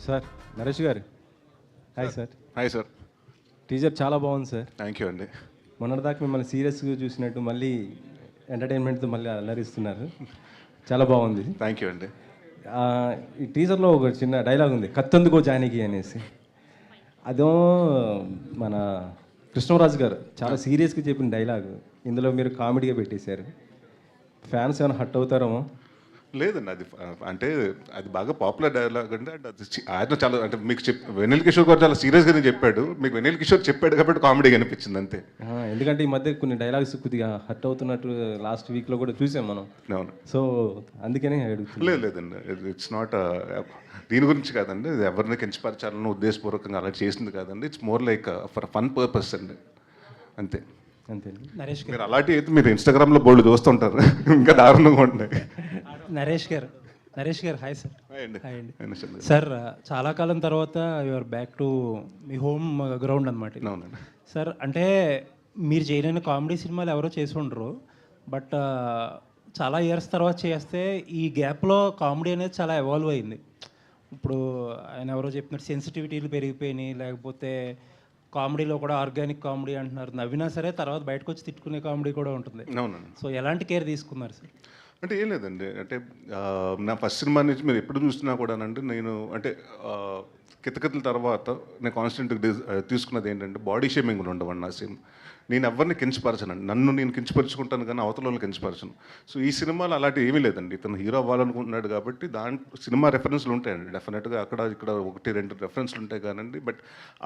Sir Naresh గారు hi sir. Hi sir. Teaser చాలా బాగుంది సార్. థ్యాంక్ యూ అండి. మొన్నటిదాకా మిమ్మల్ని సీరియస్గా చూసినట్టు మళ్ళీ ఎంటర్టైన్మెంట్తో మళ్ళీ అల్లరిస్తున్నారు. చాలా బాగుంది. థ్యాంక్ యూ అండి. ఈ టీజర్లో ఒక చిన్న డైలాగ్ ఉంది, కత్తందుకో జానకి అనేసి. అదో మన కృష్ణరాజు గారు చాలా సీరియస్గా చెప్పిన డైలాగ్ ఇందులో మీరు కామెడీగా పెట్టేశారు. ఫ్యాన్స్ ఏమైనా హట్ అవుతారేమో. లేదండి, అది అంటే అది బాగా పాపులర్ డైలాగ్ అండి. అండ్ అది ఆయన చాలా అంటే మీకు వెన్నెల కిషోర్ గారు చాలా సీరియస్గానే చెప్పాడు. మీకు వెన్నెల కిషోర్ చెప్పాడు కాబట్టి కామెడీగా అనిపించింది అంతే. ఎందుకంటే ఈ మధ్య కొన్ని డైలాగ్స్ కొద్దిగా హట్ అవుతున్నట్టు లాస్ట్ వీక్లో కూడా చూసాం మనం. అవును. సో అందుకనే అడుగుతున్నాను. లేదండి, ఇట్స్ నాట్ దీని గురించి కాదండి. ఇది ఎవరిని కించపరచాలని ఉద్దేశపూర్వకంగా అలా చేసింది కాదండి. It's more like for fun purpose అండి, అంతే. అంతే. నరేష్ గారు, మీరు అలాంటి అయితే మీరు ఇన్స్టాగ్రామ్లో బోల్డ్ చూస్తుంటారు, ఇంకా దారుణంగా ఉంటాయి. నరేష్ గారు హాయ్ సార్. హాయ్ అండి. హాయ్ అండి. అవునండి. సార్, చాలా కాలం తర్వాత your back to me home ground అనమాట. అవునండి. సార్, అంటే మీరు చేయలేని కామెడీ సినిమాలు ఎవరో చేసి ఉండరు, బట్ చాలా ఇయర్స్ తర్వాత చేస్తే ఈ గ్యాప్లో కామెడీ అనేది చాలా ఎవాల్వ్ అయింది. ఇప్పుడు ఆయన ఎవరో చెప్పినట్టు సెన్సిటివిటీలు పెరిగిపోయినాయి, లేకపోతే కామెడీలో కూడా ఆర్గానిక్ కామెడీ అంటున్నారు. నవ్వినా సరే తర్వాత బయటకు వచ్చి తిట్టుకునే కామెడీ కూడా ఉంటుంది. అవునండి. సో ఎలాంటి కేర్ తీసుకున్నారు సార్? అంటే ఏం లేదండి, అంటే నా ఫస్ట్ సినిమా నుంచి మీరు ఎప్పుడు చూసినా కూడానండి, నేను అంటే కితకితల తర్వాత నేను కాన్స్టెంట్గా తీసుకున్నది ఏంటంటే బాడీ షేమింగ్లు ఉండవండి నా సినిమా. నేను ఎవరిని కించపరచనండి, నన్ను నేను కించపరుచుకుంటాను కానీ అవతల వాళ్ళు కించపరచను. సో ఈ సినిమాలో అలాంటి ఏమీ లేదండి. ఇతను హీరో అవ్వాలనుకుంటున్నాడు కాబట్టి దాంట్లో సినిమా రెఫరెన్స్లు ఉంటాయండి, డెఫినెట్గా అక్కడ ఇక్కడ 1-2 రెఫరెన్స్లు ఉంటాయి కానండి. బట్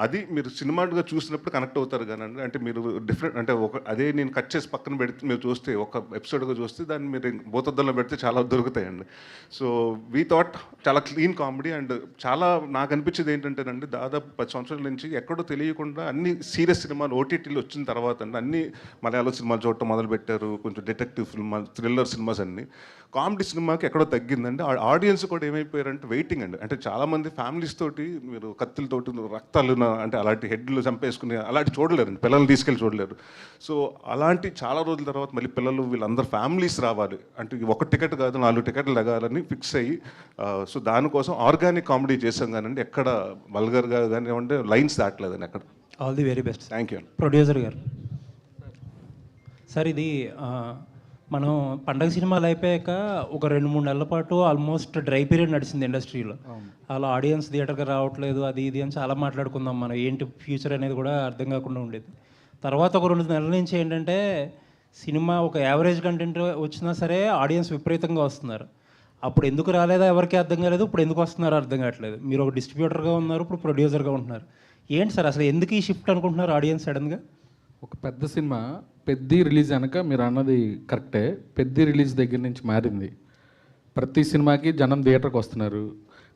అది మీరు సినిమాగా చూసినప్పుడు కనెక్ట్ అవుతారు కానండి. అంటే మీరు డిఫరెంట్ అంటే అదే నేను కట్ చేసి పక్కన పెడితే మీరు చూస్తే ఒక ఎపిసోడ్గా చూస్తే దాన్ని మీరు భూతద్దంలో పెడితే చాలా దొరుకుతాయండి. సో వీ థాట్ చాలా క్లీన్ కామెడీ. అండ్ చాలా నాకు అనిపించేది ఏంటంటేనండి, దాదాపు 10 సంవత్సరాల నుంచి ఎక్కడో తెలియకుండా అన్ని సీరియస్ సినిమాలు ఓటీటీలు వచ్చిన తర్వాత అండి అన్ని మలయాళ సినిమాలు చూడటం మొదలుపెట్టారు. కొంచెం డిటెక్టివ్ సినిమాలు, థ్రిల్లర్ సినిమాస్ అన్ని. కామెడీ సినిమాకి ఎక్కడో తగ్గిందండి. ఆడియన్స్ కూడా ఏమైపోయారంటే వెయిటింగ్ అండి. అంటే చాలామంది ఫ్యామిలీస్ తోటి మీరు కత్తులతోటి రక్తాలు అంటే అలాంటి హెడ్లు చంపేసుకుని అలాంటి చూడలేరండి, పిల్లల్ని తీసుకెళ్ళి చూడలేరు. సో అలాంటి చాలా రోజుల తర్వాత మళ్ళీ పిల్లలు వీళ్ళందరూ ఫ్యామిలీస్ రావాలి అంటే ఒక టికెట్ కాదు 4 టికెట్లు తగాలని ఫిక్స్ అయ్యి సో దానికోసం ఆర్గానిక్ కామెడీ చేసాం కానండి, ఎక్కడ వల్గర్గా కానివ్వండి లైన్స్ దాటలేదండి ఎక్కడ. All the very best. Thank you. Producer గారు సార్, ఇది మనం పండగ సినిమాలు అయిపోయాక ఒక 2-3 నెలల పాటు ఆల్మోస్ట్ డ్రై పీరియడ్ నడిచింది ఇండస్ట్రీలో. అలా ఆడియన్స్ థియేటర్కి రావట్లేదు, అది ఇది అని చాలా మాట్లాడుకుందాం మనం, ఏంటి ఫ్యూచర్ అనేది కూడా అర్థం కాకుండా ఉండేది. తర్వాత ఒక 2 నెలల నుంచి ఏంటంటే సినిమా ఒక యావరేజ్ కంటెంట్ వచ్చినా సరే ఆడియన్స్ విపరీతంగా వస్తున్నారు. అప్పుడు ఎందుకు రాలేదా ఎవరికి అర్థం కాలేదు, ఇప్పుడు ఎందుకు వస్తున్నారో అర్థం కావట్లేదు. మీరు ఒక డిస్ట్రిబ్యూటర్గా ఉన్నారు, ఇప్పుడు ప్రొడ్యూసర్గా ఉంటున్నారు. ఏంటి సార్ అసలు ఎందుకు ఈ షిఫ్ట్ అనుకుంటున్నారు ఆడియన్స్ సడన్గా? ఒక పెద్ద సినిమా పెద్ద రిలీజ్ అనక మీరు అన్నది కరెక్టే. పెద్ద రిలీజ్ దగ్గర నుంచి మారింది. ప్రతి సినిమాకి జనం థియేటర్కి వస్తున్నారు.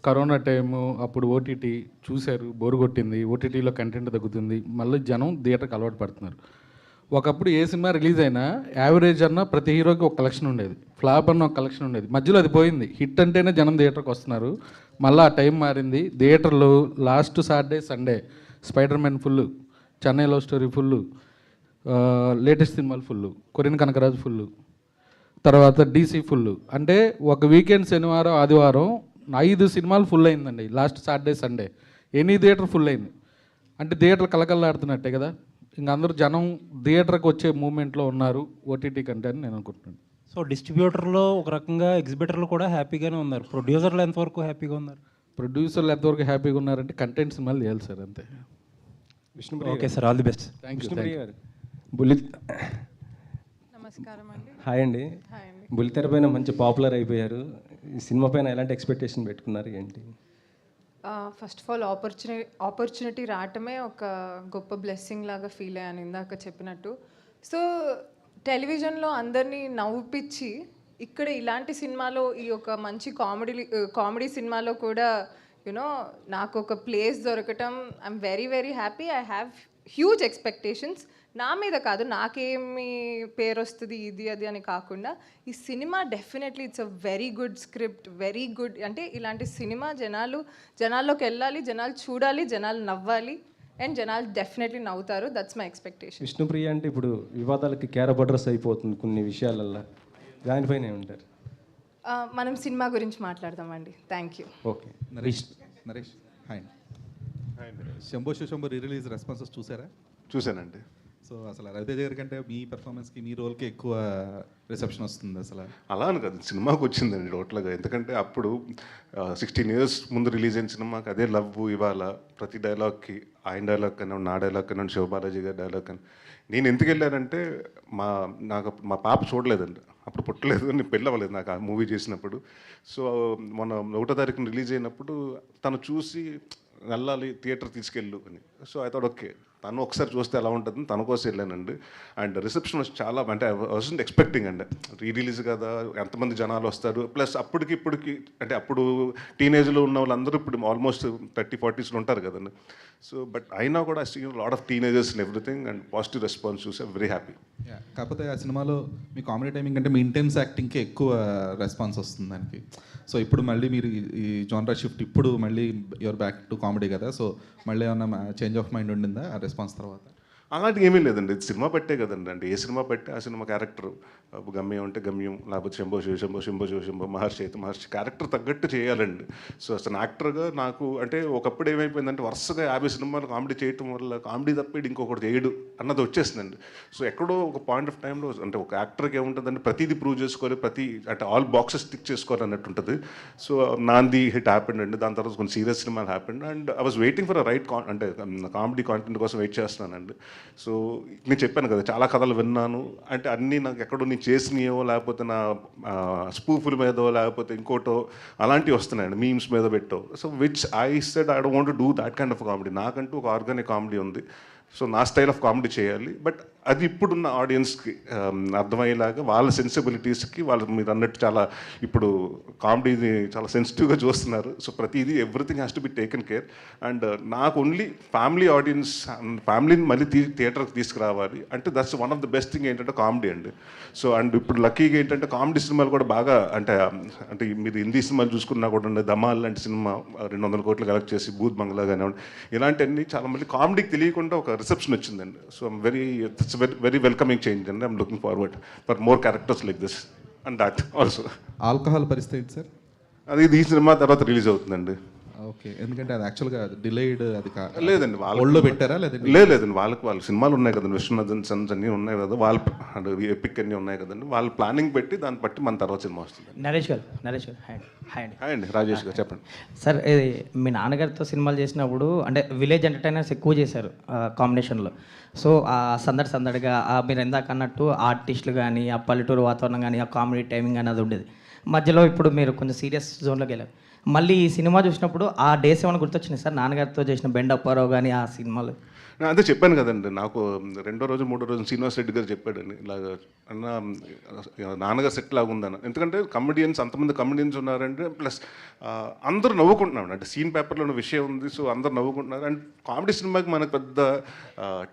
కరోనా టైము అప్పుడు ఓటీటీ చూశారు, బోరు కొట్టింది, ఓటీటీలో కంటెంట్ తగ్గుతుంది, మళ్ళీ జనం థియేటర్కి అలవాటు పడుతున్నారు. ఒకప్పుడు ఏ సినిమా రిలీజ్ అయినా యావరేజ్ అన్న ప్రతి హీరోకి ఒక కలెక్షన్ ఉండేది, ఫ్లాప్ అన్న ఒక కలెక్షన్ ఉండేది. మధ్యలో అది పోయింది. హిట్ అంటేనే జనం థియేటర్కి వస్తున్నారు. మళ్ళీ ఆ టైం మారింది. థియేటర్లో last Saturday Sunday spider man full, Chennai love story full, latest సినిమాలు ఫుల్, కొరియన్ కనకరాజు ఫుల్, తర్వాత డీసీ ఫుల్. అంటే ఒక వీకెండ్ శనివారం ఆదివారం 5 సినిమాలు ఫుల్ అయిందండి last Saturday Sunday. Any theatre full అయింది అంటే థియేటర్ కలకల్లాడుతున్నట్టే కదా. ఇంక అందరూ జనం థియేటర్కి వచ్చే మూమెంట్లో ఉన్నారు ఓటీటీ కంటే అని నేను అనుకుంటున్నాను. సో డిస్ట్రిబ్యూటర్లో ఒక రకంగా ఎగ్జిబిటర్లు కూడా హ్యాపీగానే ఉన్నారు, ప్రొడ్యూసర్లు ఎంతవరకు హ్యాపీగా ఉన్నారు? ప్రొడ్యూసర్లు ఎంతవరకు హ్యాపీగా ఉన్నారంటే కంటెంట్ సినిమాలు చేయాలి సార్, అంతే. Vishnupriya okay sir, all the best. Thank you. Vishnupriya గారు బుల్లి నమస్కారం అండి. హాయ్ అండి. హాయ్ అండి. బుల్లితెర పైన మంచి పాపులర్ అయిపోయారు. ఈ సినిమా పైన ఎలాంటి ఎక్స్పెక్టేషన్ పెట్టుకున్నారు ఏంటి? ఫస్ట్ ఆఫ్ ఆల్ ఆపర్చునిటీ రావటమే ఒక గొప్ప బ్లెస్సింగ్ లాగా ఫీల్ అయ్యాను ఇందాక చెప్పినట్టు. సో టెలివిజన్లో అందరినీ నవ్వుపిచ్చి ఇక్కడ ఇలాంటి సినిమాలో ఈ ఒక మంచి కామెడీ సినిమాలో కూడా యునో నాకు ఒక ప్లేస్ దొరకటం I'm very very happy. I have huge expectations. నా మీద కాదు, నాకేమి పేరు వస్తుంది ఇది అది అని కాకుండా ఈ cinema definitely it's a very good script, very good. అంటే ఇలాంటి సినిమా జనాల్లోకి వెళ్ళాలి, జనాలు చూడాలి, జనాలు నవ్వాలి, అండ్ జనాలు డెఫినెట్లీ నవ్వుతారు. That's my expectation. విష్ణుప్రియ అంటే ఇప్పుడు వివాదాలకి క్యారబడ్రస్ అయిపోతుంది కొన్ని విషయాలల్లో, దానిపైన ఏమంటారు? మనం సినిమా గురించి మాట్లాడదామండి. Thank you. Okay. Naresh hi Shambho Shambho release responses చూసారా? చూశానండి. సో అసలు రవితేజ గారి కంటే మీ పెర్ఫార్మెన్స్కి మీ రోల్కి ఎక్కువ రిసెప్షన్ వస్తుంది అసలు. అలా అని కాదు, సినిమాకి వచ్చిందండి టోటల్గా. ఎందుకంటే అప్పుడు 16 years ముందు రిలీజ్ అయిన సినిమాకి అదే లవ్. ఇవాళ ప్రతి డైలాగ్కి ఆయన డైలాగ్ కన్నా, నా డైలాగ్ కన్నా, శివబాలాజీ గారి డైలాగ్ కన్నా నేను ఎందుకు వెళ్ళానంటే నాకు మా పాప చూడలేదండి, అప్పుడు పుట్టలేదు, నేను పెళ్ళి అవ్వలేదు నాకు ఆ మూవీ చేసినప్పుడు. సో మొన్న 1వ తారీఖున రిలీజ్ అయినప్పుడు తను చూసి వెళ్ళాలి థియేటర్ తీసుకెళ్ళు అని. సో ఐ థాట్ ఓకే, తను ఒకసారి చూస్తే ఎలా ఉంటుంది, తన కోసం వెళ్ళానండి. అండ్ రిసెప్షన్ వచ్చి చాలా, అంటే ఐ వాజంట్ ఎక్స్పెక్టింగ్ అండి. రిలీజ్ కదా, ఎంతమంది జనాలు వస్తారు, ప్లస్ అప్పటికి ఇప్పటికి అంటే అప్పుడు టీనేజ్లో ఉన్న వాళ్ళందరూ ఇప్పుడు ఆల్మోస్ట్ 30-40s ఉంటారు కదండి. సో బట్ అయినా కూడా I see lot of teenagers and everything, and positive response చూసి వెరీ హ్యాపీ. కాకపోతే ఆ సినిమాలో మీ కామెడీ టైమింగ్ అంటే మీ ఇంటెన్స్ యాక్టింగ్కి ఎక్కువ రెస్పాన్స్ వస్తుంది దానికి. సో ఇప్పుడు మళ్ళీ మీరు ఈ జానరా షిఫ్ట్, ఇప్పుడు మళ్ళీ యువర్ బ్యాక్ టు కామెడీ కదా, సో మళ్ళీ ఏమన్నా చేంజ్ ఆఫ్ మైండ్ ఉండిందా ఆ రెస్పాన్స్ తర్వాత? అలాంటివి ఏమీ లేదండి, ఇది సినిమా పట్టే కదండి. అంటే ఏ సినిమా పట్టే ఆ సినిమా క్యారెక్టర్, గమ్యం అంటే గమ్యం, లేకపోతే శంభో శివ శంభో, శంభో శివ శంభో, మహర్షి అయితే మహర్షి, క్యారెక్టర్ తగ్గట్టు చేయాలండి. సో అసలు యాక్టర్గా నాకు అంటే ఒకప్పుడు ఏమైపోయిందంటే వరుసగా 50 సినిమాలు కామెడీ చేయటం వల్ల కామెడీ తప్పేది ఇంకొకటి చేయడు అన్నది వచ్చేసిందండి. సో ఎక్కడో ఒక పాయింట్ ఆఫ్ టైంలో అంటే ఒక యాక్టర్కి ఏముంటుందంటే ప్రతిదీ ప్రూవ్ చేసుకోవాలి, అంటే ఆల్ బాక్సెస్ టిక్ చేసుకోవాలి అన్నట్టు ఉంటుంది. సో నాంది హిట్ హ్యాపెండ్ అండి, దాని తర్వాత కొన్ని సీరియస్ సినిమాలు happened, and I was waiting for a right అంటే కామెడీ కాంటెంట్ కోసం వెయిట్ చేస్తున్నానండి. సో నేను చెప్పాను కదా, చాలా కథలు విన్నాను, అంటే అన్నీ నాకు ఎక్కడో నేను చేసినాయో, లేకపోతే నా స్పూఫుల మీదో, లేకపోతే ఇంకోటో అలాంటివి వస్తున్నాయండి, మీమ్స్ మీద పెట్టో. So which I said I don't want to do that kind of comedy. నాకంటూ ఒక ఆర్గానిక్ కామెడీ ఉంది, సో నా స్టైల్ ఆఫ్ కామెడీ చేయాలి. బట్ అది ఇప్పుడున్న ఆడియన్స్కి అర్థమయ్యేలాగా, వాళ్ళ సెన్సిబిలిటీస్కి, వాళ్ళు మీరు అన్నట్టు చాలా ఇప్పుడు కామెడీని చాలా సెన్సిటివ్గా చూస్తున్నారు. సో ప్రతిదీ everything has to be taken care. And నాకు ఓన్లీ ఫ్యామిలీ ఆడియన్స్, ఫ్యామిలీని మళ్ళీ థియేటర్కి తీసుకురావాలి అంటే that's one of the best thing ఏంటంటే కామెడీ అండి. సో అండ్ ఇప్పుడు లక్కీగా ఏంటంటే కామెడీ సినిమాలు కూడా బాగా అంటే మీరు హిందీ సినిమాలు చూసుకున్నా కూడా ధమాల్ లాంటి సినిమా 200 కోట్లు కలెక్ట్ చేసి, భూత్ బంగ్లా కానివ్వండి, ఇలాంటివన్నీ చాలా మళ్ళీ కామెడీకి తెలియకుండా ఒక రిసెప్షన్ వచ్చిందండి. So I'm very welcoming change, and I'm looking forward for more characters like this and that also. Alcohol పరిస్థితి సార్ అది ఈ సినిమా తర్వాత రిలీజ్ అవుతుందండి. ఓకే, ఎందుకంటే అది యాక్చువల్గా డిలేడ్, అది లేదండి, ఒళ్ళో పెట్టారా? లేదండి, వాళ్ళ సినిమాలు ఉన్నాయి కదండి, విశ్వనాథన్ సన్స్ అన్నీ ఉన్నాయి కదా, వాళ్ళ ఎపిక్ అన్నీ ఉన్నాయి కదండి, వాళ్ళు ప్లానింగ్ పెట్టి దాన్ని బట్టి మన తర్వాత సినిమా వస్తుంది. నరేష్ గారు హాయ్ అండి రాజేష్ గారు చెప్పండి. సార్, ఇది మీ నాన్నగారితో సినిమాలు చేసినప్పుడు అంటే విలేజ్ ఎంటర్టైనర్స్ ఎక్కువ చేశారు కాంబినేషన్లో. సో ఆ సందడిగా మీరు ఇందాక అన్నట్టు ఆర్టిస్టులు కానీ, ఆ పల్లెటూరు వాతావరణం కానీ, ఆ కామెడీ టైమింగ్ కానీ అది ఉండేది. మధ్యలో ఇప్పుడు మీరు కొంచెం సీరియస్ జోన్లోకి వెళ్ళారు. మళ్ళీ ఈ సినిమా చూసినప్పుడు ఆ డేస్ ఏమైనా గుర్తొచ్చినాయి సార్, నాన్నగారితో చేసిన బెండ్ అప్పారావు కానీ ఆ సినిమాలు? అదే చెప్పాను కదండి, నాకు 2వ రోజు 3వ రోజు శ్రీనివాస్ రెడ్డి గారు చెప్పాడండి, ఇలాగ అన్న నాన్నగారు సెట్ లాగా ఉందన్న. ఎందుకంటే అంతమంది కమెడియన్స్ ఉన్నారంటే, ప్లస్ అందరూ నవ్వుకుంటున్నాడు, అంటే సీన్ పేపర్లో ఉన్న విషయం ఉంది, సో అందరు నవ్వుకుంటున్నారు. అండ్ కామెడీ సినిమాకి మనకు పెద్ద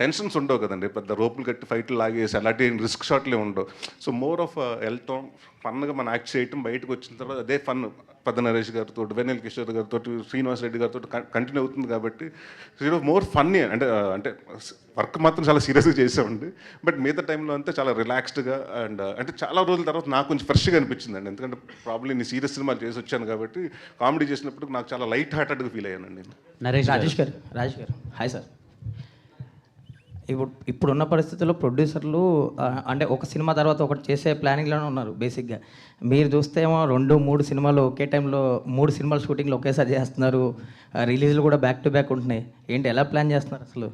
టెన్షన్స్ ఉండవు కదండి, పెద్ద రోపులు కట్టి ఫైట్లు లాగేసి అలాంటి రిస్క్ షాట్లే ఉండవు. సో మోర్ ఆఫ్ వెళ్తాం, ఫన్గా మనం యాక్ట్ చేయటం, బయటకు వచ్చిన తర్వాత అదే ఫన్ పెద్ద నరేష్ గారితో, వెన్నెల కిషోర్ గారితో, శ్రీనివాస్ రెడ్డి గారితో కంటిన్యూ అవుతుంది. కాబట్టి మోర్ ఫన్నీ, అంటే వర్క్ మాత్రం చాలా సీరియస్గా చేసామండి, బట్ మిగతా టైంలో అంతా చాలా రిలాక్స్డ్గా అండ్ అంటే చాలా రోజుల తర్వాత నాకు కొంచెం ఫ్రెష్గా అనిపించిందండి. ఎందుకంటే ప్రాబ్లీ నేను సీరియస్ సినిమాలు చేసి వచ్చాను కాబట్టి కామెడీ చేసినప్పుడు నాకు చాలా లైట్ హార్టెడ్గా ఫీల్ అయ్యానండి. రాజేష్ గారు హాయ్ సార్. ఇప్పుడున్న పరిస్థితుల్లో ప్రొడ్యూసర్లు అంటే ఒక సినిమా తర్వాత ఒకటి చేసే ప్లానింగ్లోనే ఉన్నారు బేసిక్గా. మీరు చూస్తే ఏమో 2-3 సినిమాలు ఒకే టైంలో 3 సినిమాలు షూటింగ్లు ఒకేసారి చేస్తున్నారు, రిలీజ్లు కూడా బ్యాక్ టు బ్యాక్ ఉంటున్నాయి. ఏంటి, ఎలా ప్లాన్ చేస్తున్నారు అసలు?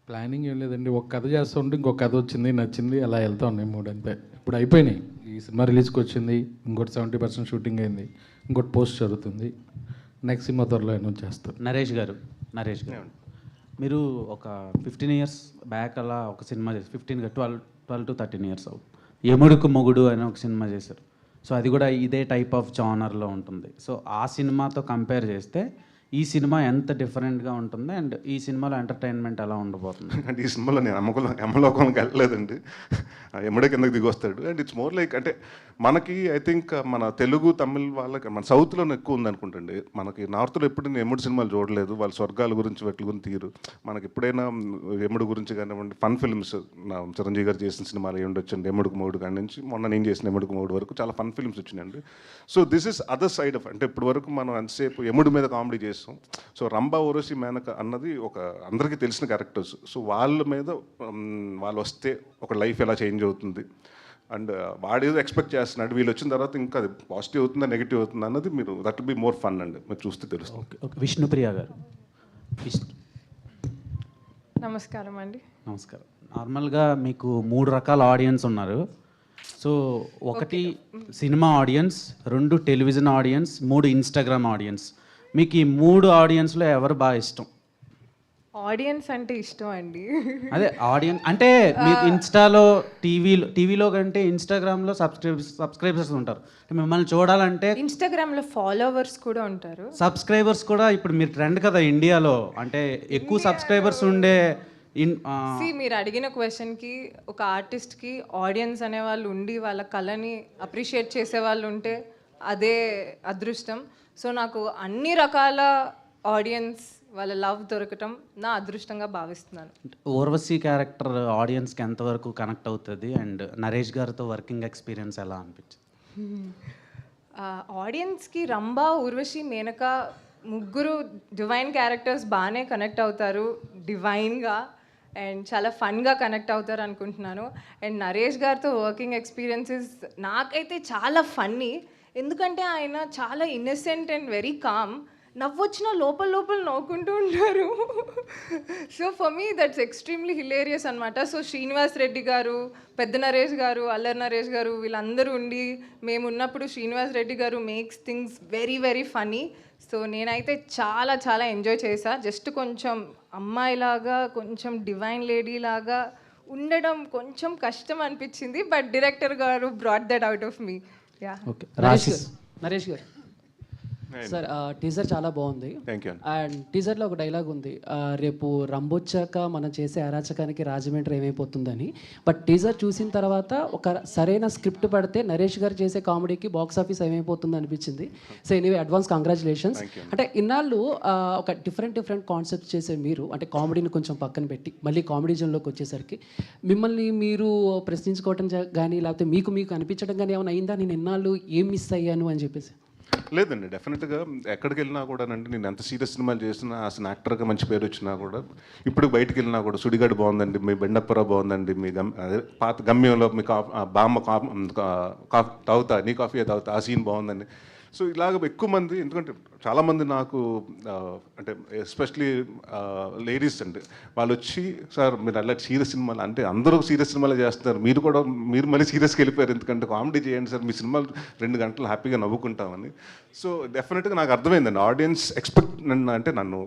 ప్లానింగ్ ఏం లేదండి, ఒక కథ చేస్తుంటే ఇంకొక కథ వచ్చింది, నచ్చింది, అలా వెళ్తా ఉన్నాయి 3 అంతే. ఇప్పుడు అయిపోయినాయి, ఈ సినిమా రిలీజ్కి వచ్చింది, ఇంకోటి 70% షూటింగ్ అయింది, ఇంకోటి పోస్ట్ జరుగుతుంది, నెక్స్ట్ సినిమా త్వరలో అనౌన్స్ చేస్తారు. నరేష్ గారు మీరు ఒక 15 years బ్యాక్ అలా ఒక సినిమా చేసి 12 to 13 years అవుతుంది, యముడుకు మొగుడు అని ఒక సినిమా చేశారు. సో అది కూడా ఇదే టైప్ ఆఫ్ జానర్లో ఉంటుంది. సో ఆ సినిమాతో కంపేర్ చేస్తే ఈ సినిమా ఎంత డిఫరెంట్గా ఉంటుంది, అండ్ ఈ సినిమాలో ఎంటర్టైన్మెంట్ ఎలా ఉండబోతుంది? అంటే ఈ సినిమాలో నేను యమలోకానికి వెళ్ళలేదండి, యముడే కిందకి దిగి వస్తాడు. అండ్ ఇట్స్ మోర్ లైక్ అంటే మనకి ఐ థింక్ మన తెలుగు తమిళ్ వాళ్ళకి, మన సౌత్లోనే ఎక్కువ ఉంది అనుకుంటండి. మనకి నార్త్లో ఎప్పుడు నేను యముడు సినిమాలు చూడలేదు, వాళ్ళ స్వర్గాల గురించి వాటి గురించి తీరు. మనకి ఎప్పుడైనా యముడు గురించి కానివ్వండి, ఫన్ ఫిల్మ్స్ నా చిరంజీవి గారు చేసిన సినిమాలు ఏమి ఉండొచ్చండి, యముడుకు మూడు కాడి నుంచి మొన్న నేను చేసిన యముడుకు మూడు వరకు చాలా ఫన్ ఫిల్మ్స్ వచ్చినాయండి. So this is other side of, అంటే ఇప్పటి వరకు మనం ఎంతసేపు యముడు మీద కామెడీ చేసి చేసాం. సో రంభా, ఊర్వశి, మేనక అన్నది ఒక అందరికీ తెలిసిన క్యారెక్టర్స్. సో వాళ్ళ మీద వాళ్ళు వస్తే ఒక లైఫ్ ఎలా చేంజ్ అవుతుంది అండ్ వాడేదో ఎక్స్పెక్ట్ చేస్తున్నాడు, వీళ్ళు వచ్చిన తర్వాత ఇంకా అది పాజిటివ్ అవుతుందా నెగిటివ్ అవుతుందా అన్నది మీరు that will be more fun అండి, మీరు చూస్తే తెలుస్తుంది. ఓకే ఓకే, విష్ణుప్రియ గారు. నమస్కారం అండి. నమస్కారం. నార్మల్గా మీకు 3 రకాల ఆడియన్స్ ఉన్నారు. So 1 cinema audience, 2 television audience, 3 Instagram audience. మీకు ఈ 3 ఆడియన్స్లో ఎవరు బాగా ఇష్టం? ఆడియన్స్ అంటే ఇష్టం అండి. అదే ఆడియన్స్ అంటే మీకు ఇన్స్టాలో, టీవీలో కంటే ఇన్స్టాగ్రామ్లో సబ్స్క్రైబర్స్ ఉంటారు. మిమ్మల్ని చూడాలంటే ఇన్స్టాగ్రామ్లో ఫాలోవర్స్ కూడా ఉంటారు. సబ్స్క్రైబర్స్ కూడా ఇప్పుడు మీరు ట్రెండ్ కదా ఇండియాలో, అంటే ఎక్కువ సబ్స్క్రైబర్స్ ఉండే మీరు అడిగిన క్వశ్చన్కి ఒక ఆర్టిస్ట్కి ఆడియన్స్ అనే వాళ్ళు ఉండి వాళ్ళ కళని అప్రిషియేట్ చేసే వాళ్ళు ఉంటే అదే అదృష్టం. సో నాకు అన్ని రకాల ఆడియన్స్ వాళ్ళ లవ్ దొరకటం నా అదృష్టంగా భావిస్తున్నాను. ఊర్వశి క్యారెక్టర్ ఆడియన్స్కి ఎంతవరకు కనెక్ట్ అవుతుంది అండ్ నరేష్ గారితో వర్కింగ్ ఎక్స్పీరియన్స్ ఎలా అనిపించింది? ఆడియన్స్కి రంభా, ఊర్వశి, మేనక ముగ్గురు డివైన్ క్యారెక్టర్స్ బాగానే కనెక్ట్ అవుతారు, డివైన్గా అండ్ చాలా ఫన్గా కనెక్ట్ అవుతారు అనుకుంటున్నాను. అండ్ నరేష్ గారితో వర్కింగ్ ఎక్స్పీరియన్సెస్ నాకైతే చాలా ఫన్నీ, ఎందుకంటే ఆయన చాలా ఇన్నసెంట్ అండ్ వెరీ కామ్. నవ్వొచ్చినా లోపల లోపల నవ్వుకుంటూ ఉంటారు. So for me that's extremely hilarious అనమాట. సో శ్రీనివాస్ రెడ్డి గారు, పెద్ద నరేష్ గారు, అల్లరి నరేష్ గారు వీళ్ళందరూ ఉండి మేము ఉన్నప్పుడు Srinivas Reddy garu makes things very very funny. So నేనైతే చాలా చాలా ఎంజాయ్ చేశా. జస్ట్ కొంచెం అమ్మాయిలాగా, కొంచెం డివైన్ లేడీ లాగా ఉండడం కొంచెం కష్టం అనిపించింది, బట్ డైరెక్టర్ గారు brought that out of me. Yeah. Okay, Naresh గారు సార్, టీజర్ చాలా బాగుంది. Thank you. అండ్ టీజర్లో ఒక డైలాగ్ ఉంది, రేపు రంబొచ్చాక మనం చేసే అరాచకానికి రాజమండ్రి ఏమైపోతుందని. బట్ టీజర్ చూసిన తర్వాత ఒక సరైన స్క్రిప్ట్ పడితే నరేష్ గారు చేసే కామెడీకి బాక్స్ ఆఫీస్ ఏమైపోతుంది అనిపించింది. So anyway advance congratulations. అంటే ఇన్నాళ్ళు ఒక డిఫరెంట్ కాన్సెప్ట్ చేసే మీరు, అంటే కామెడీని కొంచెం పక్కన పెట్టి మళ్ళీ కామెడీ జోన్లోకి వచ్చేసరికి మిమ్మల్ని మీరు ప్రశ్నించుకోవటం కానీ లేకపోతే మీకు అనిపించడం కానీ ఏమైనా అయిందా, నేను ఇన్నాళ్ళు ఏం మిస్ అయ్యాను అని చెప్పేసి? లేదండి, డెఫినెట్గా ఎక్కడికి వెళ్ళినా కూడా అంటే నేను ఎంత సీరియస్ సినిమాలు చేసినా అసలు యాక్టర్గా మంచి పేరు వచ్చినా కూడా ఇప్పుడు బయటకు వెళ్ళినా కూడా సుడిగాడు బాగుందండి, మీ బెండప్పరా బాగుందండి, మీ అదే పాత గమ్యంలో మీ బామ్మ తాగుతా నీ కాఫీ తాగుతా ఆ సీన్ బాగుందండి. సో ఇలాగ ఎక్కువ మంది, ఎందుకంటే చాలామంది నాకు అంటే ఎస్పెషలీ లేడీస్ అండి, వాళ్ళు వచ్చి సార్ మీరు అలా సీరియస్ సినిమాలు అంటే అందరూ సీరియస్ సినిమాలు చేస్తున్నారు, మీరు మళ్ళీ సీరియస్కి వెళ్ళిపోయారు, ఎందుకంటే కామెడీ చేయండి సార్, మీ సినిమాలు 2 గంటలు హ్యాపీగా నవ్వుకుంటామని. సో డెఫినెట్గా నాకు అర్థమైందండి ఆడియన్స్ ఎక్స్పెక్ట్ అంటే నన్ను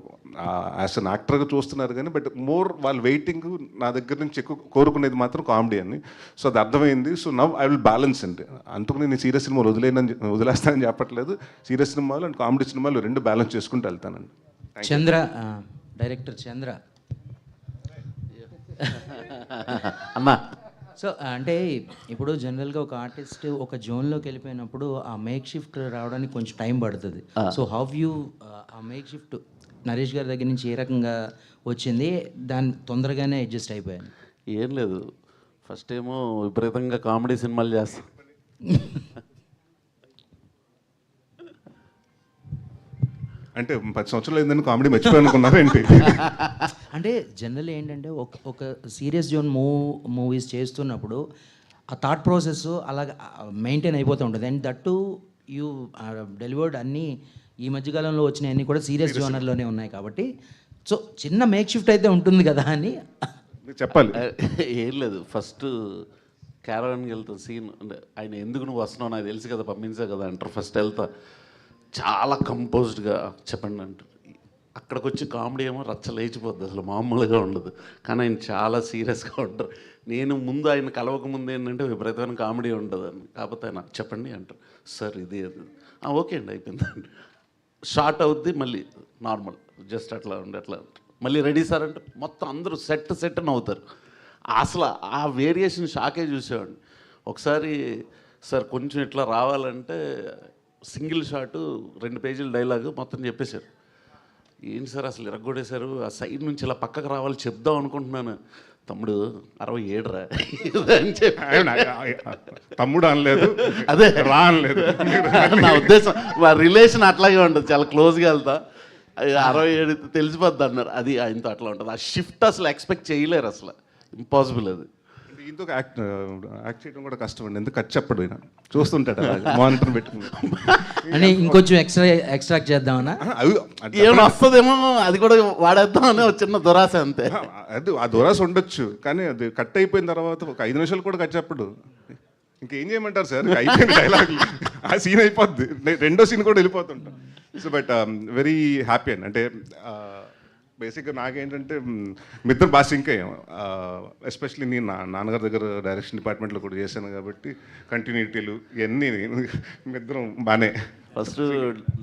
యాజ్ అన్ యాక్టర్గా చూస్తున్నారు కానీ బట్ మోర్ వాళ్ళు వెయిటింగ్ నా దగ్గర నుంచి ఎక్కువ కోరుకునేది మాత్రం కామెడీ అని. సో అది అర్థమైంది. So now I will balance అండి, అందుకు నేను సీరియస్ సినిమాలు వదిలేస్తానని చెప్పట్లేదు, సీరియస్ సినిమాలు అండ్ కామెడీ సినిమాలు 2 బ్యాలెన్స్ చేసుకుంటూ వెళ్తానండి. చంద్ర, డైరెక్టర్ చంద్ర అమ్మా. సో అంటే ఇప్పుడు జనరల్గా ఒక ఆర్టిస్ట్ ఒక జోన్లోకి వెళ్ళిపోయినప్పుడు ఆ మేక్ షిఫ్ట్ రావడానికి కొంచెం టైం పడుతుంది. సో హౌ యూ ఆ మేక్ షిఫ్ట్ నరేష్ గారి దగ్గర నుంచి ఏ రకంగా వచ్చింది, దాన్ని తొందరగానే అడ్జస్ట్ అయిపోయాను? ఏం లేదు, ఫస్ట్ ఏమో విపరీతంగా కామెడీ సినిమాలు చేస్తాం. అంటే 10 సంవత్సరాలు అయిందని కామెడీ మర్చిపోయానుకున్నారు ఏంటి? అంటే జనరల్ ఏంటంటే ఒక సీరియస్ జోన్ మూవీస్ చేస్తున్నప్పుడు ఆ థాట్ ప్రాసెస్ అలాగ మెయింటైన్ అయిపోతూ ఉంటుంది. అండ్ దట్టు యూ డెలివర్డ్ అన్నీ ఈ మధ్యకాలంలో వచ్చినాయన్నీ కూడా సీరియస్ జోనర్లోనే ఉన్నాయి కాబట్టి సో చిన్న మేక్ షిఫ్ట్ అయితే ఉంటుంది కదా అని చెప్పాలి. ఏం లేదు, ఫస్ట్ క్యారవాన్కి వెళ్తా సీన్ అంటే ఆయన ఎందుకు నువ్వు వస్తున్నావు నాకు తెలుసు కదా పంపించా కదా అంటారు. ఫస్ట్ వెళ్తా చాలా కంపోజ్డ్గా చెప్పండి అంటారు. అక్కడికి వచ్చి కామెడీ ఏమో రచ్చ లేచిపోద్ది, అసలు మామూలుగా ఉండదు. కానీ ఆయన చాలా సీరియస్గా ఉంటారు. నేను ముందు ఆయన కలవక ముందు ఏంటంటే విపరీతమైన కామెడీ ఉంటుందని, కాకపోతే ఆయన చెప్పండి అంటారు, సార్ ఇది అది ఓకే అండి అయిపోయిందండి. షార్ట్ అవుద్ది, మళ్ళీ నార్మల్ జస్ట్ అట్లా ఉండి అట్లా మళ్ళీ రెడీ సార్ అంటే మొత్తం అందరూ సెట్ నవ్వుతారు. అసలు ఆ వేరియేషన్ షాకే చూసేవాడిని. ఒకసారి సార్ కొంచెం ఇట్లా రావాలంటే సింగిల్ షాటు 2 పేజీల డైలాగు మొత్తం చెప్పేశారు. ఏంటి సార్ అసలు ఇరగొట్టేశారు, ఆ సైడ్ నుంచి ఇలా పక్కకు రావాలి చెప్దాం అనుకుంటున్నాను. తమ్ముడు 67 రా అని చెప్పి తమ్ముడు అనలేదు, అదే రా అనలేదు. నా ఉద్దేశం, మా రిలేషన్ అట్లాగే ఉంటుంది, చాలా క్లోజ్గా వెళ్తా. అది 67 తెలిసిపోద్ది అన్నారు. అది ఆయనతో అట్లా ఉంటుంది. ఆ షిఫ్ట్ అసలు ఎక్స్పెక్ట్ చేయలేరు, అసలు ఇంపాసిబుల్ అది. ఇంకొక యాక్ట్ చేయడం కూడా కష్టం అండి, ఎందుకు ఖర్చు చెప్పడు ఆయన చూస్తుంటాడు మానిటర్ పెట్టుకుని. అని ఇంకొంచెం ఎక్స్ట్రాక్ట్ చేద్దామన్నా ఏమైనా వస్తుందేమో అది కూడా వాడేద్దామని ఒక చిన్న దురాశ అంతే. అది ఆ దురాశ ఉండొచ్చు, కానీ అది కట్ అయిపోయిన తర్వాత ఒక 5 నిమిషాలు కూడా ఖర్చు చెప్పడు. ఇంకేం చేయమంటారు సార్, అయిపోయింది డైలాగ్, ఆ సీన్ అయిపోద్ది, రెండో సీన్ కూడా వెళ్ళిపోతుంటాం. సో బట్ వెరీ హ్యాపీ అండి. అంటే బేసిక్గా నాకేంటంటే మీ ఇద్దరు బాగా సింక్ అయ్యాం. ఎస్పెషలీ నేను నాన్నగారి దగ్గర డైరెక్షన్ డిపార్ట్మెంట్లో కూడా చేశాను కాబట్టి కంటిన్యూటీలు ఇవన్నీ మీ ఇద్దరం బాగానే. ఫస్ట్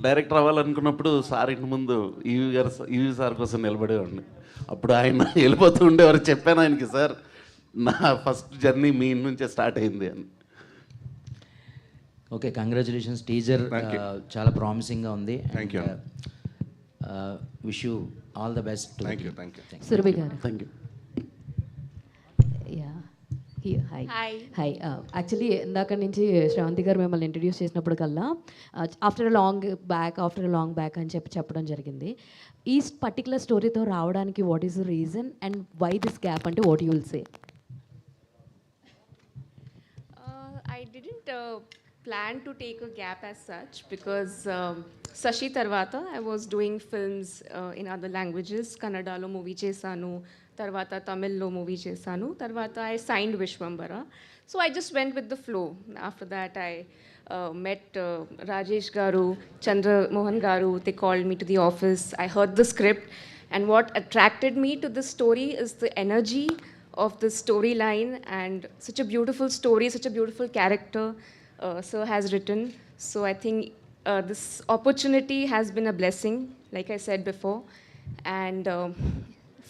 డైరెక్టర్ అవ్వాలనుకున్నప్పుడు సార్ ఇంటి ముందు ఈవీ సార్ కోసం నిలబడేవాడిని. అప్పుడు ఆయన వెళ్ళిపోతూ ఉండేవారు. చెప్పాను ఆయనకి, సార్ నా ఫస్ట్ జర్నీ మీ నుంచే స్టార్ట్ అయింది అని. Okay, congratulations. టీజర్ చాలా ప్రామిసింగ్గా ఉంది. Thank you. Wish you all the best. Thank you. Surabhi గారు. Thank you. హాయ్. యాక్చువల్లీ ఇందాక నుంచి శ్రవంతి గారు మిమ్మల్ని ఇంట్రడ్యూస్ చేసినప్పుడు కల్లా ఆఫ్టర్ లాంగ్ బ్యాక్ అని చెప్పడం జరిగింది. ఈ పర్టికులర్ స్టోరీతో రావడానికి what is the reason and why this gap అంటే what you will say? I didn't plan to take a gap as such because Sashi Tarvata I was doing films in other languages. Kannadalo movie chesanu, Tarvata Tamil lo movie chesanu, Tarvata I signed Vishwambara. So I just went with the flow. After that I met Rajesh Garu, Chandra Mohan Garu. They called me to the office. I heard the script, and what attracted me to this story is the energy of the storyline and such a beautiful story, such a beautiful character Sir has written. So I think this opportunity has been a blessing, like I said before. And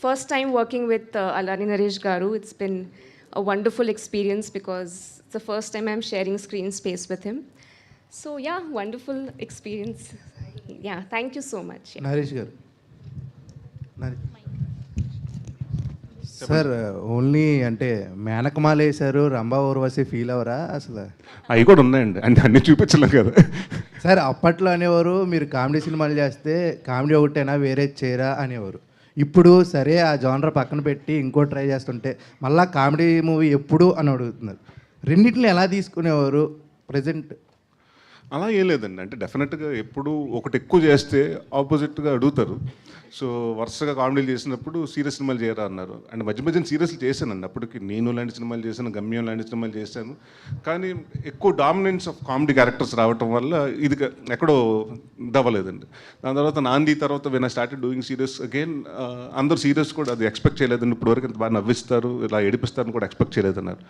first time working with Allari Naresh Garu, it's been a wonderful experience because it's the first time I'm sharing screen space with him. So yeah, wonderful experience. Yeah, thank you so much. Yeah. Naresh Garu. Sir only అంటే మేనకమాల వేశారు, Rambha Urvashi feel అవరా అసలు? అవి కూడా ఉన్నాయండి, అంటే అన్ని చూపించలేం కదా సార్. అప్పట్లో అనేవారు మీరు కామెడీ సినిమాలు చేస్తే కామెడీ ఒకటేనా వేరే చేయరా అనేవారు. ఇప్పుడు సరే ఆ జానర్ పక్కన పెట్టి ఇంకో ట్రై చేస్తుంటే మళ్ళీ కామెడీ మూవీ ఎప్పుడు అని అడుగుతున్నారు. రెండింటిని ఎలా తీసుకునేవారు ప్రజెంట్? అలా ఏం లేదండి, అంటే డెఫినెట్గా ఎప్పుడు ఒకటి ఎక్కువ చేస్తే ఆపోజిట్గా అడుగుతారు. సో వరుసగా కామెడీలు చేసినప్పుడు సీరియస్ సినిమాలు చేయరా అన్నారు. అండ్ మధ్య మధ్యన సీరియస్లు చేశానండి. అప్పటికి నేను లాంటి సినిమాలు చేశాను, గమ్యం లాంటి సినిమాలు చేశాను. కానీ ఎక్కువ డామినెన్స్ ఆఫ్ కామెడీ క్యారెక్టర్స్ రావటం వల్ల ఇది ఎక్కడో ఇదవ్వలేదండి. దాని తర్వాత నాంది తర్వాత when I started doing serious again, అందరూ సీరియస్ కూడా అది ఎక్స్పెక్ట్ చేయలేదండి. ఇప్పటివరకు ఇంత బాగా నవ్విస్తారు, ఇలా ఏడిపిస్తారని కూడా ఎక్స్పెక్ట్ చేయలేదన్నారు.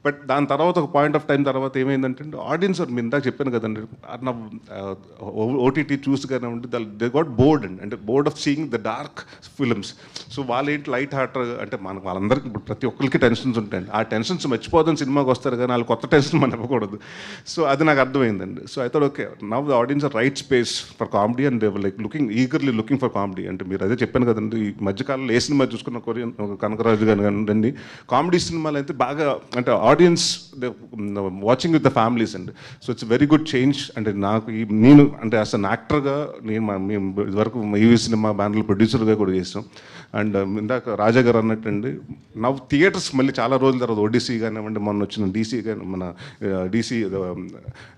బట్ దాని తర్వాత ఒక పాయింట్ ఆఫ్ టైం తర్వాత ఏమైందంటే ఆడియన్స్, మీరు ఇందాక చెప్పాను కదండి, నా ఓటీటీ చూసి కానివ్వండి, దే గాట్ బోర్డ్ అండి, అంటే board of seeing the dark films. So వాళ్ళు ఏంటి లైట్ హార్ట్, అంటే మనకు వాళ్ళందరికీ ఇప్పుడు ప్రతి ఒక్కరికి టెన్షన్స్ ఉంటాయండి. ఆ టెన్షన్స్ మర్చిపోదని సినిమాకి వస్తారు కానీ వాళ్ళు కొత్త టెన్షన్ మనం ఇవ్వకూడదు. సో అది నాకు అర్థమైందండి. సో అయితే okay, now the audience are right space for comedy and they like eagerly looking for comedy. అంటే మీరు అదే చెప్పాను కదండి, ఈ మధ్యకాలంలో ఏ సినిమా చూసుకున్న కొరియన్ కనకరాజు గారు కానివ్వండి, కామెడీ సినిమాలు అయితే బాగా, అంటే audience watching with the families అండి. So it's very good change. అంటే నాకు నేను అంటే అస్ అన్ యాక్టర్గా మేము ఇదివరకు ఈవీ సినిమా బ్యానర్లో ప్రొడ్యూసర్గా కూడా చేసాం. అండ్ ఇందాక రాజా గారు అన్నట్టండి, నవ్వు థియేటర్స్ మళ్ళీ చాలా రోజుల తర్వాత ఓడిసీ కానివ్వండి, మొన్న వచ్చిన డీసీ కానీ మన డీసీ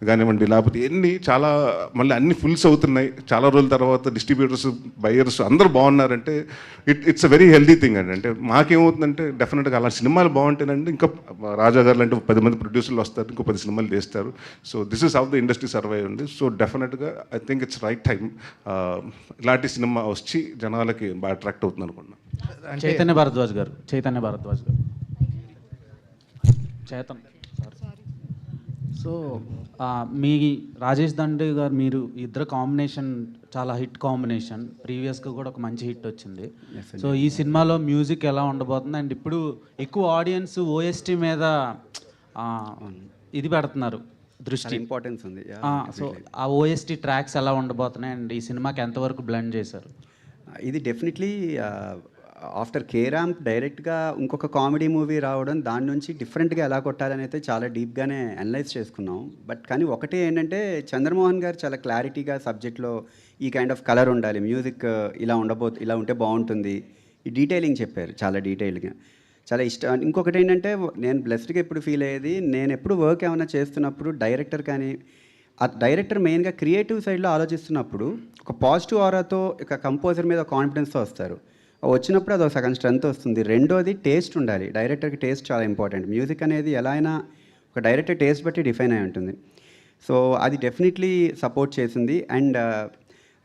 కానివ్వండి, లేకపోతే ఎన్ని చాలా మళ్ళీ అన్ని ఫుల్స్ అవుతున్నాయి. చాలా రోజుల తర్వాత డిస్ట్రిబ్యూటర్స్, బయర్స్ అందరూ బాగున్నారంటే it's a very healthy thing అండి. అంటే మాకేమవుతుందంటే డెఫినెట్గా అలా సినిమాలు బాగుంటేనండి ఇంకా రాజా గారు అంటే 10 మంది ప్రొడ్యూసర్లు వస్తారు, ఇంకో 10 సినిమాలు చేస్తారు. So this is how the industry survive అండి. సో డెఫినెట్గా I think it's right time ఇలాంటి సినిమా వచ్చి జనాలకి బాగా అట్రాక్ట్ అవుతుంది అనుకున్నాను. చైతన్య భారద్వాజ్ గారు సో మీ రాజేష్ దండే గారు, మీరు ఇద్దరు కాంబినేషన్ చాలా హిట్ కాంబినేషన్. ప్రీవియస్గా కూడా ఒక మంచి హిట్ వచ్చింది. సో ఈ సినిమాలో మ్యూజిక్ ఎలా ఉండబోతుంది? అండ్ ఇప్పుడు ఎక్కువ ఆడియన్స్ ఓఎస్టీ మీద ఇది పెడుతున్నారు దృష్టి, ఇంపార్టెన్స్ ఉంది. సో ఆ ఓఎస్టీ ట్రాక్స్ ఎలా ఉండబోతున్నాయి అండ్ ఈ సినిమాకి ఎంతవరకు బ్లెండ్ చేశారు? ఇది డెఫినెట్లీ ఆఫ్టర్ కేరాంప్ డైరెక్ట్గా ఇంకొక కామెడీ మూవీ రావడం, దాని నుంచి డిఫరెంట్గా ఎలా కొట్టాలని అయితే చాలా డీప్గానే అనలైజ్ చేసుకున్నాం. బట్ కానీ ఒకటే ఏంటంటే చంద్రమోహన్ గారు చాలా క్లారిటీగా సబ్జెక్ట్లో ఈ కైండ్ ఆఫ్ కలర్ ఉండాలి, మ్యూజిక్ ఇలా ఉంటే బాగుంటుంది. ఈ డీటెయిలింగ్ చెప్పారు చాలా డీటెయిల్గా, చాలా ఇష్టం. ఇంకొకటి ఏంటంటే నేను బ్లెస్డ్గా ఎప్పుడు ఫీల్ అయ్యేది, నేను ఎప్పుడు వర్క్ ఏమైనా చేస్తున్నప్పుడు డైరెక్టర్ కానీ ఆ డైరెక్టర్ మెయిన్గా క్రియేటివ్ సైడ్లో ఆలోచిస్తున్నప్పుడు ఒక పాజిటివ్ ఆరాతో ఒక కంపోజర్ మీద కాన్ఫిడెన్స్తో వస్తారు. వచ్చినప్పుడు అది ఒక సగం స్ట్రెంత్ వస్తుంది. రెండోది టేస్ట్ ఉండాలి. డైరెక్టర్కి టేస్ట్ చాలా ఇంపార్టెంట్. మ్యూజిక్ అనేది ఎలా అయినా ఒక డైరెక్టర్ టేస్ట్ బట్టి డిఫైన్ అయి ఉంటుంది. సో అది డెఫినెట్లీ సపోర్ట్ చేసింది. అండ్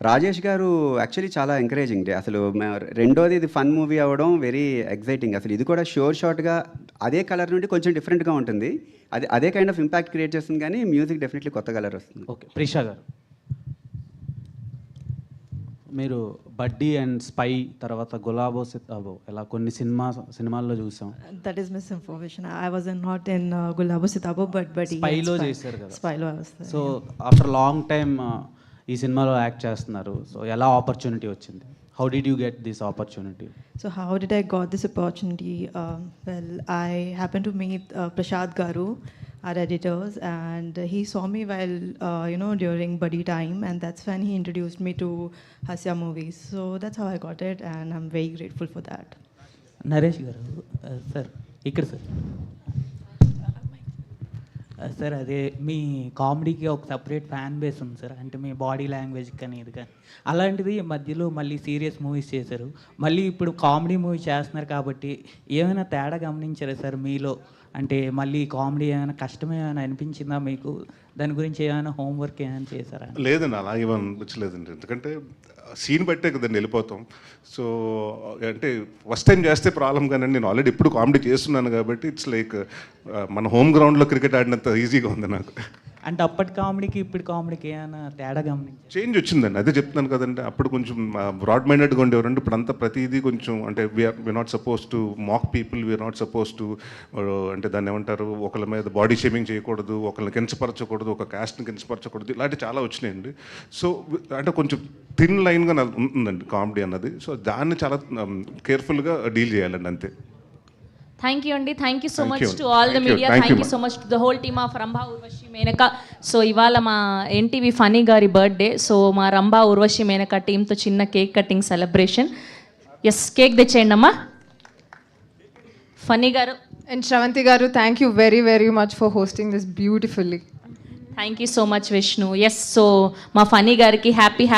రాజేష్ గారు యాక్చువల్లీ చాలా ఎంకరేజింగ్. అసలు రెండోది ఇది ఫన్ మూవీ అవ్వడం వెరీ ఎగ్జైటింగ్. అసలు ఇది కూడా షార్ట్గా అదే కలర్ నుండి కొంచెం డిఫరెంట్గా ఉంటుంది. అదే కైండ్ ఆఫ్ ఇంపాక్ట్ క్రియేట్ చేస్తుంది, కానీ మ్యూజిక్ డెఫినెట్లీ కొత్త కలర్ వస్తుంది. ఓకే, ప్రిషా గారు, మీరు బడ్డీ అండ్ స్పై తర్వాత గులాబో సితాబో ఇలా కొన్ని సినిమాల్లో చూసాం. That is misinformation. I was not in Gulabo Sitabo, but స్పైలో చేశారు కదా. స్పైలో I was there. So after long time ఈ సినిమాలో యాక్ట్ చేస్తున్నారు. సో ఎలా ఆపర్చునిటీ వచ్చింది? How did you get this opportunity? So how did I got this opportunity? Well, I happened to meet Prashad Garu, our editors, and he saw me while during buddy time, and that's when he introduced me to Hasya movies. So that's how I got it, and I'm very grateful for that. Naresh గారు sir, ఇక్కడ sir అదే మీ కామెడీకి ఒక separate fan base ఉంది sir, అంటే మీ body language కానీ ఇది కానీ. అలాంటిది మధ్యలో మళ్ళీ సీరియస్ మూవీస్ చేశారు, మళ్ళీ ఇప్పుడు కామెడీ మూవీ చేస్తున్నారు కాబట్టి ఏమైనా తేడా గమనించారా సార్ మీలో? అంటే మళ్ళీ కామెడీ ఏమైనా కష్టం ఏమైనా అనిపించిందా మీకు? దాని గురించి ఏమైనా హోంవర్క్ ఏమైనా చేశారా? లేదండి, అలా ఏమీ అనిపించలేదండి. ఎందుకంటే సీన్ బట్టే కదండి వెళ్ళిపోతాం. సో అంటే ఫస్ట్ టైం చేస్తే ప్రాబ్లం, కానీ నేను ఆల్రెడీ ఎప్పుడు కామెడీ చేస్తున్నాను కాబట్టి ఇట్స్ లైక్ మన హోమ్ గ్రౌండ్లో క్రికెట్ ఆడినంత ఈజీగా ఉంది నాకు. అంటే అప్పటి కామెడీకి ఇప్పుడు కామెడీకి ఏమైనా తేడా గమనించారు? చేంజ్ వచ్చిందండి, అదే చెప్తున్నాను కదండి. అప్పుడు కొంచెం బ్రాడ్ మైండెడ్గా ఉండేవారండి. ఇప్పుడు అంతా ప్రతిదీ కొంచెం అంటే we're not supposed to mock people, we're not supposed to అంటే దాన్ని ఏమంటారు, ఒకళ్ళ మీద బాడీ షేమింగ్ చేయకూడదు, ఒకళ్ళని కించపరచకూడదు, ఒక క్యాస్ట్ని కించపరచకూడదు, ఇలాంటివి చాలా వచ్చినాయండి. సో అంటే కొంచెం థిన్ లైన్గా ఉంటుందండి కామెడీ అన్నది. సో దాన్ని చాలా కేర్ఫుల్గా డీల్ చేయాలండి, అంతే. థ్యాంక్ యూ అండి. Thank you so Thank much you. To all the Thank you. Media. Thank thank you, you so much to the whole team of Rambha, Urvashi, Menaka. So ఇవాళ మా ఎన్టీవీ ఫనీ గారి బర్త్డే. సో మా రంభా, ఉర్వశి, మేనక టీంతో చిన్న cake cutting celebration. Yes, cake తెచ్చేయండి అమ్మా. ఫనీ గారు and Sravanthi గారు, thank you very very much for hosting this beautifully. Thank you so much Vishnu. Yes, so మా ఫనీ గారికి హ్యాపీ